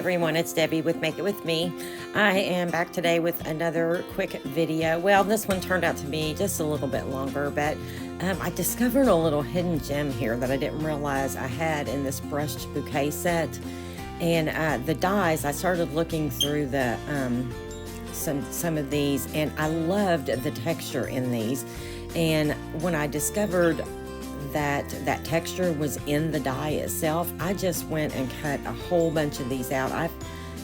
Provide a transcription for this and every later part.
everyone, it's Debbie with Make It With Me. I am back today with another quick video. Well, this one turned out to be just a little bit longer, but I discovered a little hidden gem here that I didn't realize I had in this brushed bouquet set. And the dies, I started looking through the some of these, and I loved the texture in these. And when I discovered that texture was in the die itself, I just went and cut a whole bunch of these out.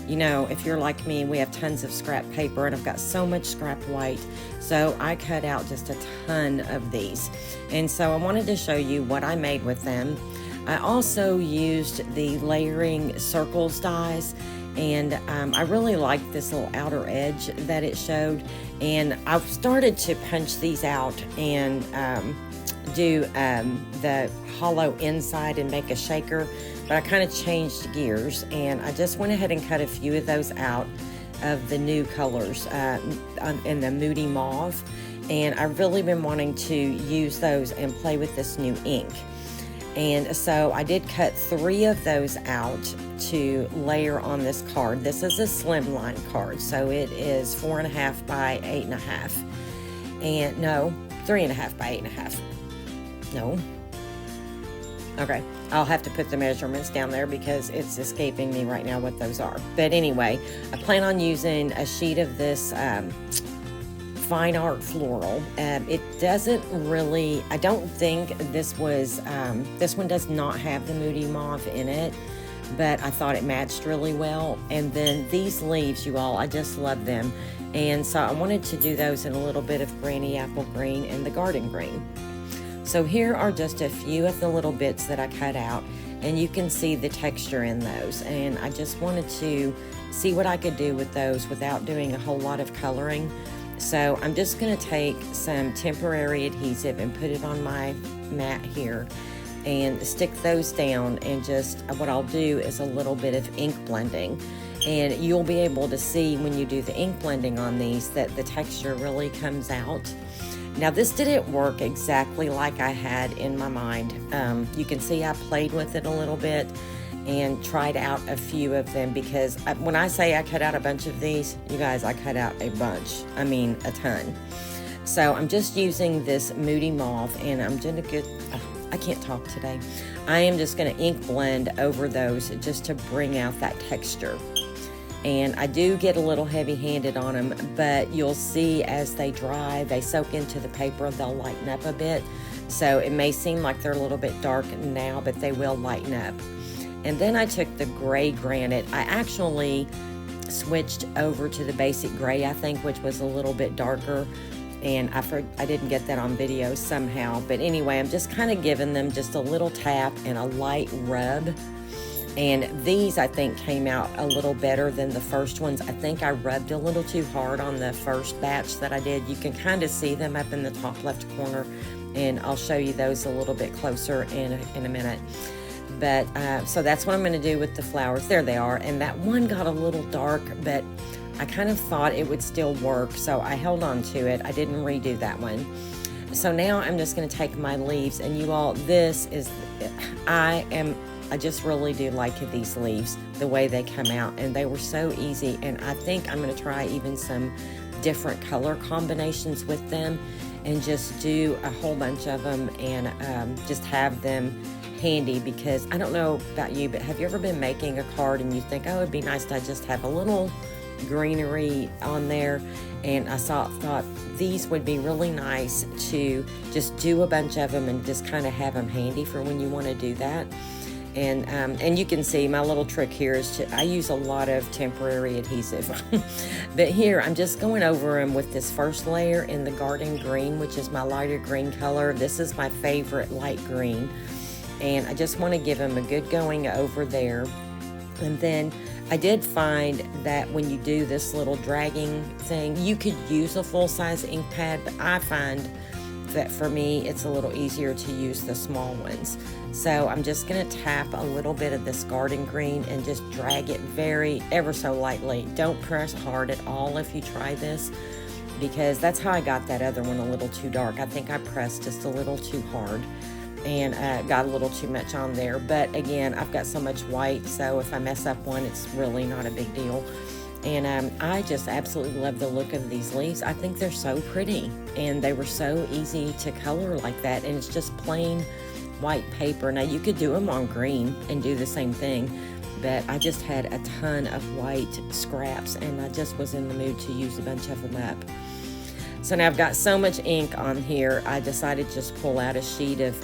You know, if you're like me, we have tons of scrap paper, and I've got so much scrap white, so I cut out just a ton of these. And so I wanted to show you what I made with them. I also used the layering circles dies, and I really liked this little outer edge that it showed, and I've started to punch these out and do the hollow inside and make a shaker, but I kind of changed gears, and I just went ahead and cut a few of those out of the new colors in the Moody Mauve, and I've really been wanting to use those and play with this new ink. And so I did cut 3 of those out to layer on this card. This is a slimline card, so it is 4.5 by 8.5, and no, 3.5 by 8.5. No. Okay, I'll have to put the measurements down there because it's escaping me right now what those are. But anyway, I plan on using a sheet of this Fine Art Floral. It doesn't really, I don't think this was, this one does not have the Moody Mauve in it, but I thought it matched really well. And then these leaves, you all, I just love them. And so I wanted to do those in a little bit of Granny Apple Green and the Garden Green. So here are just a few of the little bits that I cut out, and you can see the texture in those. And I just wanted to see what I could do with those without doing a whole lot of coloring. So I'm just going to take some temporary adhesive and put it on my mat here and stick those down, and just what I'll do is a little bit of ink blending. And you'll be able to see when you do the ink blending on these that the texture really comes out. Now, this didn't work exactly like I had in my mind. You can see I played with it a little bit and tried out a few of them, because when I say I cut out a bunch of these, you guys, I cut out a bunch. I mean, a ton. So I'm just using this Moody Mauve, and I'm going to get, I can't talk today. I am just going to ink blend over those just to bring out that texture. And I do get a little heavy-handed on them, but you'll see as they dry, they soak into the paper, they'll lighten up a bit. So it may seem like they're a little bit dark now, but they will lighten up. And then I took the gray granite. I actually switched over to the basic gray, I think, which was a little bit darker. And I didn't get that on video somehow. But anyway, I'm just kind of giving them just a little tap and a light rub. And these, I think, came out a little better than the first ones. I think I rubbed a little too hard on the first batch that I did. You can kind of see them up in the top left corner, and I'll show you those a little bit closer in a minute. But so that's what I'm going to do with the flowers. There they are. And that one got a little dark, but I kind of thought it would still work, so I held on to it. I didn't redo that one. So now I'm just going to take my leaves, and you all, this is, I just really do like these leaves, the way they come out, and they were so easy. And I think I'm going to try even some different color combinations with them and just do a whole bunch of them and just have them handy, because I don't know about you, but have you ever been making a card and you think, oh, it'd be nice to just have a little greenery on there? And I thought these would be really nice to just do a bunch of them and just kind of have them handy for when you want to do that. And you can see my little trick here is I use a lot of temporary adhesive. But here, I'm just going over them with this first layer in the Garden Green, which is my lighter green color. This is my favorite light green. And I just want to give them a good going over there. And then I did find that when you do this little dragging thing, you could use a full-size ink pad, but I find that for me, it's a little easier to use the small ones. So I'm just going to tap a little bit of this Garden Green and just drag it ever so lightly. Don't press hard at all if you try this, because that's how I got that other one a little too dark. I think I pressed just a little too hard. and got a little too much on there. But again, I've got so much white, so if I mess up one, it's really not a big deal. And I just absolutely love the look of these leaves. I think they're so pretty, and they were so easy to color like that, and it's just plain white paper. Now you could do them on green and do the same thing, but I just had a ton of white scraps, and I just was in the mood to use a bunch of them up. So now I've got so much ink on here, I decided to just pull out a sheet of,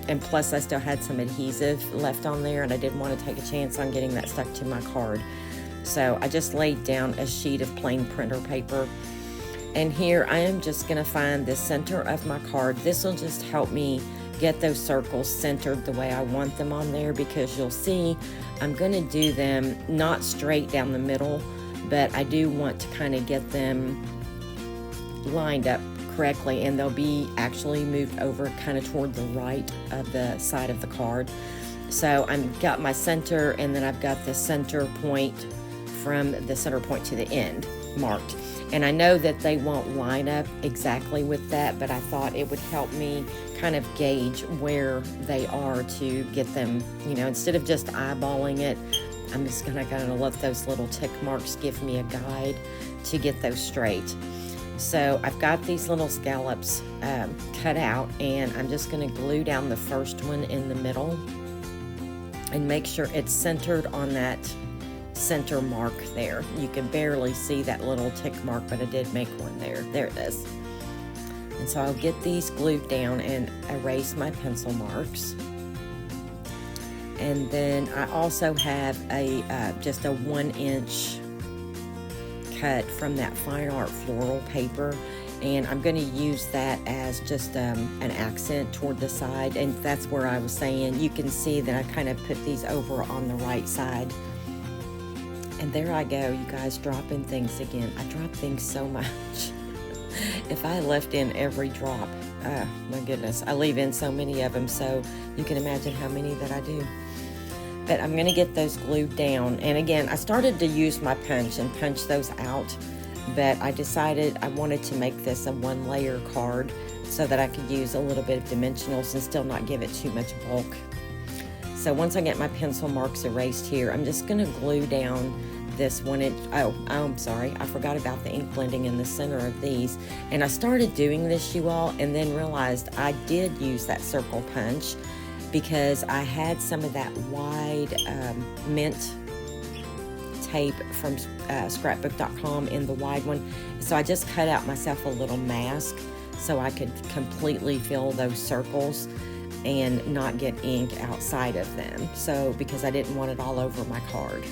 and plus I still had some adhesive left on there, and I didn't want to take a chance on getting that stuck to my card. So I just laid down a sheet of plain printer paper. And here I am just going to find the center of my card. This will just help me get those circles centered the way I want them on there, because you'll see I'm going to do them not straight down the middle, but I do want to kind of get them lined up correctly, and they'll be actually moved over kind of toward the right of the side of the card. So I've got my center, and then I've got the center point from the center point to the end marked. And I know that they won't line up exactly with that, but I thought it would help me kind of gauge where they are to get them, you know, instead of just eyeballing it, I'm just gonna let those little tick marks give me a guide to get those straight. So I've got these little scallops cut out, and I'm just gonna glue down the first one in the middle and make sure it's centered on that center mark there. You can barely see that little tick mark, but I did make one there. There it is. And so I'll get these glued down and erase my pencil marks. And then I also have a just a 1-inch cut from that Fine Art floral paper, and I'm going to use that as just an accent toward the side. And that's where I was saying you can see that I kind of put these over on the right side. And there I go, you guys, dropping things again. I drop things so much. If I left in every drop, my goodness, I leave in so many of them, so you can imagine how many that I do. But I'm going to get those glued down. And again, I started to use my punch and punch those out, but I decided I wanted to make this a 1-layer card so that I could use a little bit of dimensionals and still not give it too much bulk. So once I get my pencil marks erased here, I'm just going to glue down this 1-inch. Oh, I'm sorry, I forgot about the ink blending in the center of these. And I started doing this, you all, and then realized I did use that circle punch because I had some of that wide mint tape from scrapbook.com in the wide one. So I just cut out myself a little mask so I could completely fill those circles and not get ink outside of them. So because I didn't want it all over my card.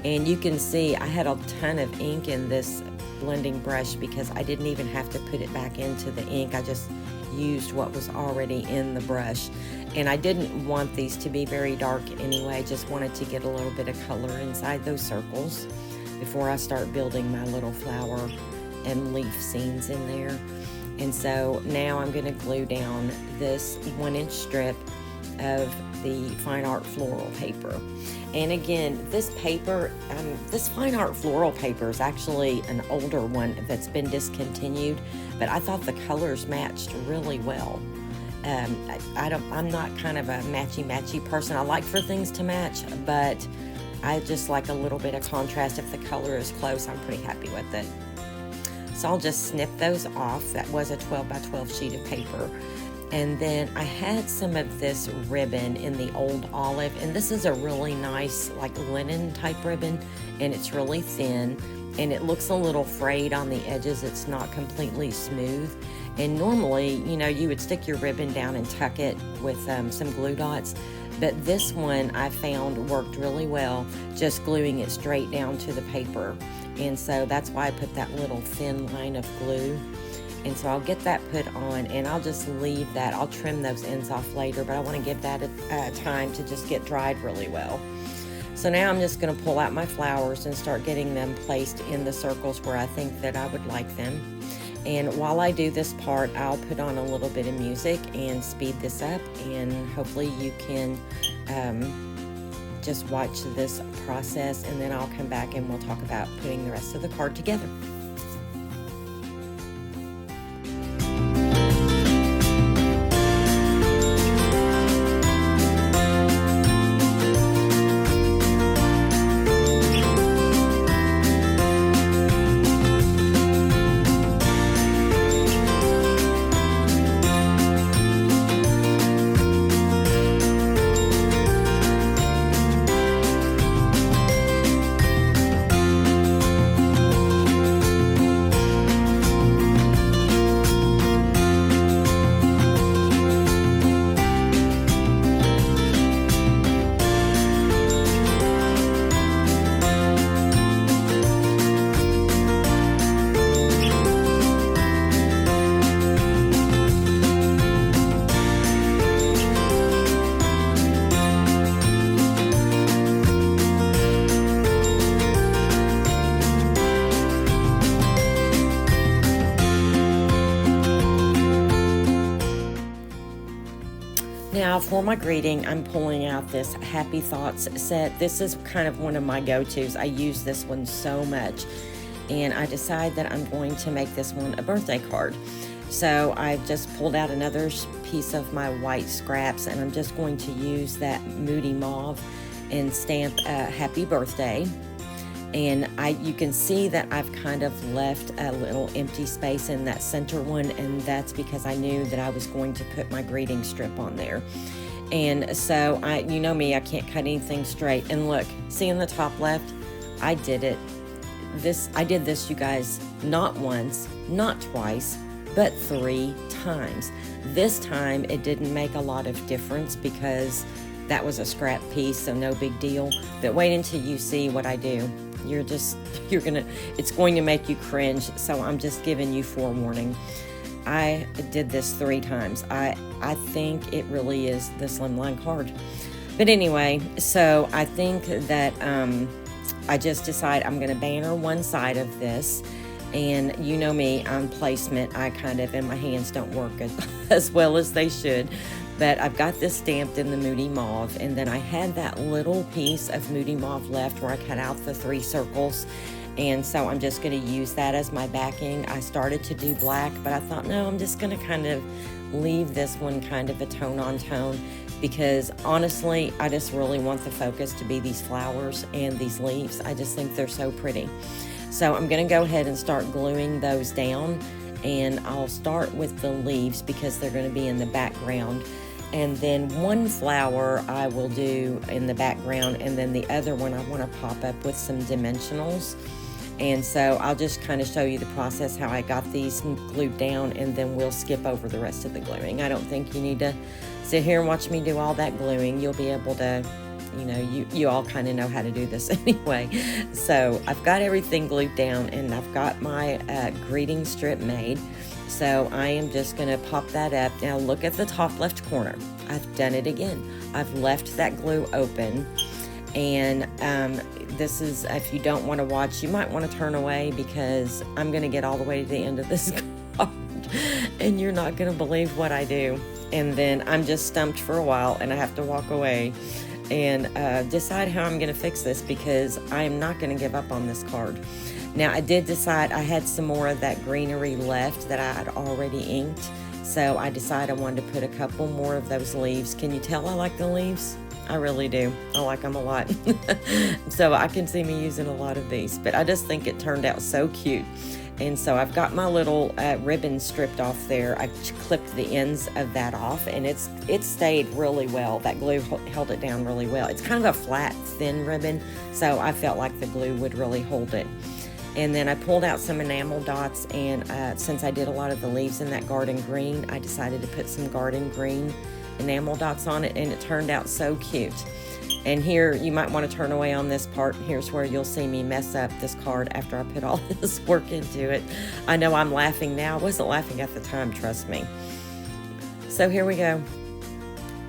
And you can see I had a ton of ink in this blending brush because I didn't even have to put it back into the ink. I just used what was already in the brush. And I didn't want these to be very dark anyway. Just wanted to get a little bit of color inside those circles before I start building my little flower and leaf scenes in there. And so now I'm going to glue down this 1-inch strip of the Fine Art floral paper. And again, this paper, this Fine Art floral paper is actually an older one that's been discontinued, but I thought the colors matched really well. I'm not kind of a matchy-matchy person. I like for things to match, but I just like a little bit of contrast. If the color is close, I'm pretty happy with it. So I'll just snip those off. That was a 12 by 12 sheet of paper. And then I had some of this ribbon in the old olive, and this is a really nice like linen type ribbon, and it's really thin, and it looks a little frayed on the edges. It's not completely smooth. And normally, you know, you would stick your ribbon down and tuck it with some glue dots, but this one I found worked really well, just gluing it straight down to the paper. And so that's why I put that little thin line of glue. And so I'll get that put on, and I'll just leave that. I'll trim those ends off later, but I want to give that a time to just get dried really well. So now I'm just going to pull out my flowers and start getting them placed in the circles where I think that I would like them. And while I do this part, I'll put on a little bit of music and speed this up, and hopefully you can just watch this process, and then I'll come back and we'll talk about putting the rest of the card together. Now for my greeting, I'm pulling out this Happy Thoughts set. This is kind of one of my go-tos. I use this one so much, and I decide that I'm going to make this one a birthday card. So I've just pulled out another piece of my white scraps, and I'm just going to use that Moody Mauve and stamp Happy Birthday. And you can see that I've kind of left a little empty space in that center one, and that's because I knew that I was going to put my greeting strip on there. And so you know me, I can't cut anything straight. And look, see in the top left, I did it. I did this, you guys, not once, not twice, but 3 times. This time it didn't make a lot of difference because that was a scrap piece, so no big deal. But wait until you see what I do. It's going to make you cringe, so I'm just giving you forewarning. I did this 3 times. I think it really is the Slimline card. But anyway, so I think that I just decide I'm going to banner one side of this. And you know me, on placement, and my hands don't work as well as they should. But I've got this stamped in the Moody Mauve, and then I had that little piece of Moody Mauve left where I cut out the 3 circles. And so I'm just going to use that as my backing. I started to do black, but I thought, no, I'm just going to kind of leave this one kind of a tone on tone, because honestly, I just really want the focus to be these flowers and these leaves. I just think they're so pretty. So I'm going to go ahead and start gluing those down, and I'll start with the leaves because they're going to be in the background. And then one flower I will do in the background, and then the other one I want to pop up with some dimensionals. And so I'll just kind of show you the process, how I got these glued down, and then we'll skip over the rest of the gluing. I don't think you need to sit here and watch me do all that gluing. You'll be able to, you all kind of know how to do this anyway. So I've got everything glued down, and I've got my greeting strip made. So I am just going to pop that up. Now look at the top left corner. I've done it again. I've left that glue open. And this is, if you don't want to watch, you might want to turn away, because I'm going to get all the way to the end of this card and you're not going to believe what I do. And then I'm just stumped for a while, and I have to walk away and decide how I'm going to fix this, because I am not going to give up on this card. Now, I did decide I had some more of that greenery left that I had already inked, so I decided I wanted to put a couple more of those leaves. Can you tell I like the leaves? I really do. I like them a lot. So I can see me using a lot of these, but I just think it turned out so cute. And so I've got my little ribbon stripped off there. I clipped the ends of that off, and it stayed really well. That glue held it down really well. It's kind of a flat, thin ribbon, so I felt like the glue would really hold it. And then I pulled out some enamel dots, and since I did a lot of the leaves in that garden green, I decided to put some garden green enamel dots on it, and it turned out so cute. And here, you might want to turn away on this part. Here's where you'll see me mess up this card after I put all this work into it. I know I'm laughing now. I wasn't laughing at the time, trust me. So here we go.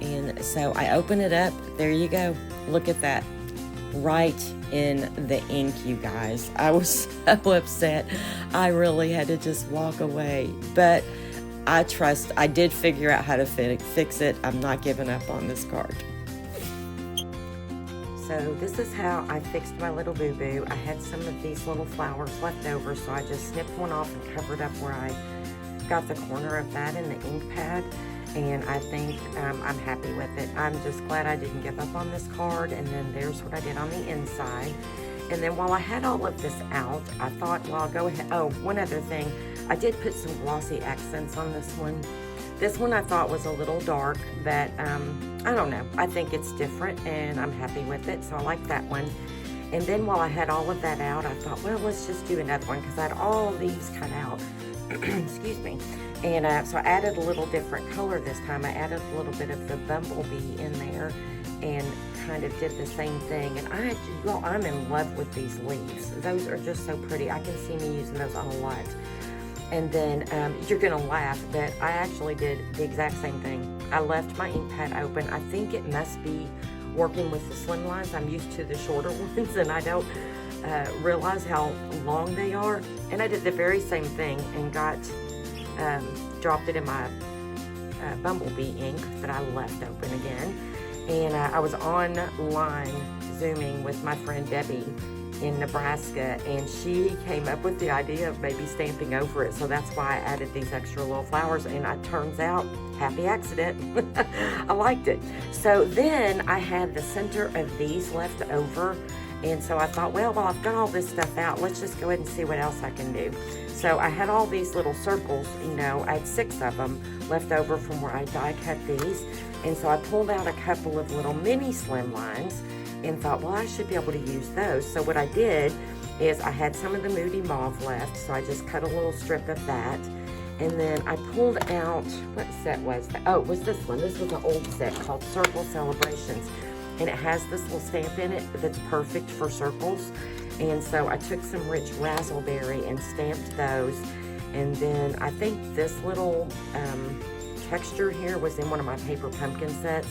And so I open it up. There you go. Look at that. Right in the ink, you guys. I was so upset. I really had to just walk away. But I did figure out how to fix it. I'm not giving up on this card. So this is how I fixed my little boo-boo. I had some of these little flowers left over, so I just snipped one off and covered up where I got the corner of that in the ink pad. And I think I'm happy with it. I'm just glad I didn't give up on this card. And then there's what I did on the inside. And then while I had all of this out, I thought, well, I'll go ahead. Oh, one other thing. I did put some glossy accents on this one. This one I thought was a little dark, but I don't know. I think it's different, and I'm happy with it, so I like that one. And then while I had all of that out, I thought, well, let's just do another one, because I had all these cut out. Excuse me. And so I added a little different color this time. I added a little bit of the bumblebee in there and kind of did the same thing. And I'm in love with these leaves. Those are just so pretty. I can see me using those a lot. And then you're going to laugh, but I actually did the exact same thing. I left my ink pad open. I think it must be working with the slim lines. I'm used to the shorter ones, and I don't realize how long they are. And I did the very same thing and dropped it in my Bumblebee ink that I left open again. And I was online Zooming with my friend Debbie in Nebraska, and she came up with the idea of maybe stamping over it. So that's why I added these extra little flowers, and it turns out, happy accident. I liked it. So then I had the center of these left over, and so I thought, well, while I've got all this stuff out, let's just go ahead and see what else I can do. So I had all these little circles, you know, I had 6 of them left over from where I die cut these. And so I pulled out a couple of little mini slim lines and thought, well, I should be able to use those. So what I did is I had some of the Moody Mauve left, so I just cut a little strip of that. And then I pulled out, what set was that? Oh, it was this one. This was an old set called Circle Celebrations. And it has this little stamp in it that's perfect for circles. And so I took some rich razzleberry and stamped those. And then I think this little texture here was in one of my paper pumpkin sets.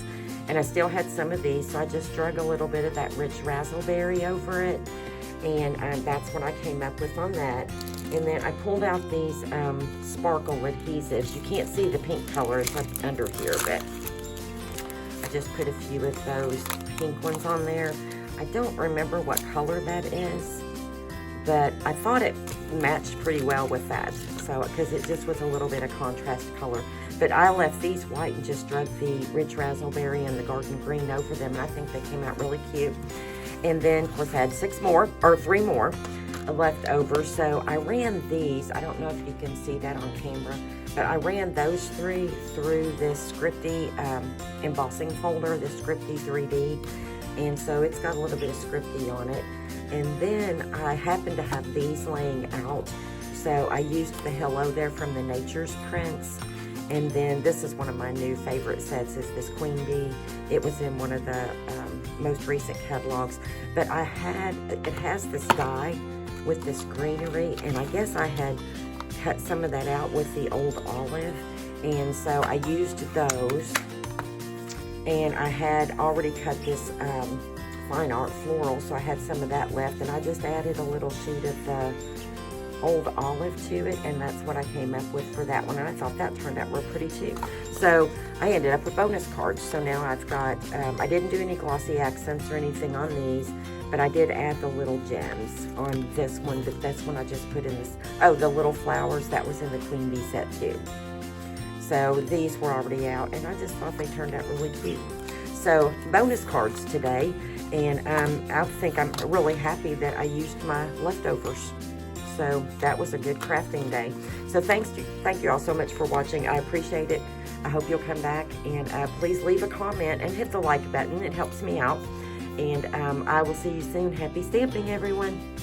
And I still had some of these, so I just drug a little bit of that rich razzleberry over it. And that's what I came up with on that. And then I pulled out these sparkle adhesives. You can't see the pink color, it's up under here, but I just put a few of those pink ones on there. I don't remember what color that is, but I thought it matched pretty well with that. So, because it just was a little bit of contrast color. But I left these white and just drug the rich razzleberry and the garden green over them, and I think they came out really cute. And then, of course, I had 3 more left over. So I ran these. I don't know if you can see that on camera, but I ran those 3 through this Scripty embossing folder, this Scripty 3D. And so it's got a little bit of Scripty on it. And then I happened to have these laying out. So I used the Hello there from the Nature's Prints. And then this is one of my new favorite sets, is this Queen Bee. It was in one of the most recent catalogs. But it has this die with this greenery, and I guess I had cut some of that out with the old olive. And so I used those. And I had already cut this fine art floral, so I had some of that left. And I just added a little sheet of the old olive to it, and that's what I came up with for that one, and I thought that turned out real pretty too. So I ended up with bonus cards. So now I've got, I didn't do any glossy accents or anything on these, but I did add the little gems on this one, but that's when I just put in this, oh, the little flowers, that was in the Queen Bee set too. So these were already out, and I just thought they turned out really cute. So bonus cards today, and I think I'm really happy that I used my leftovers. So that was a good crafting day. So thank you all so much for watching. I appreciate it. I hope you'll come back, and please leave a comment and hit the like button. It helps me out. And I will see you soon. Happy stamping, everyone.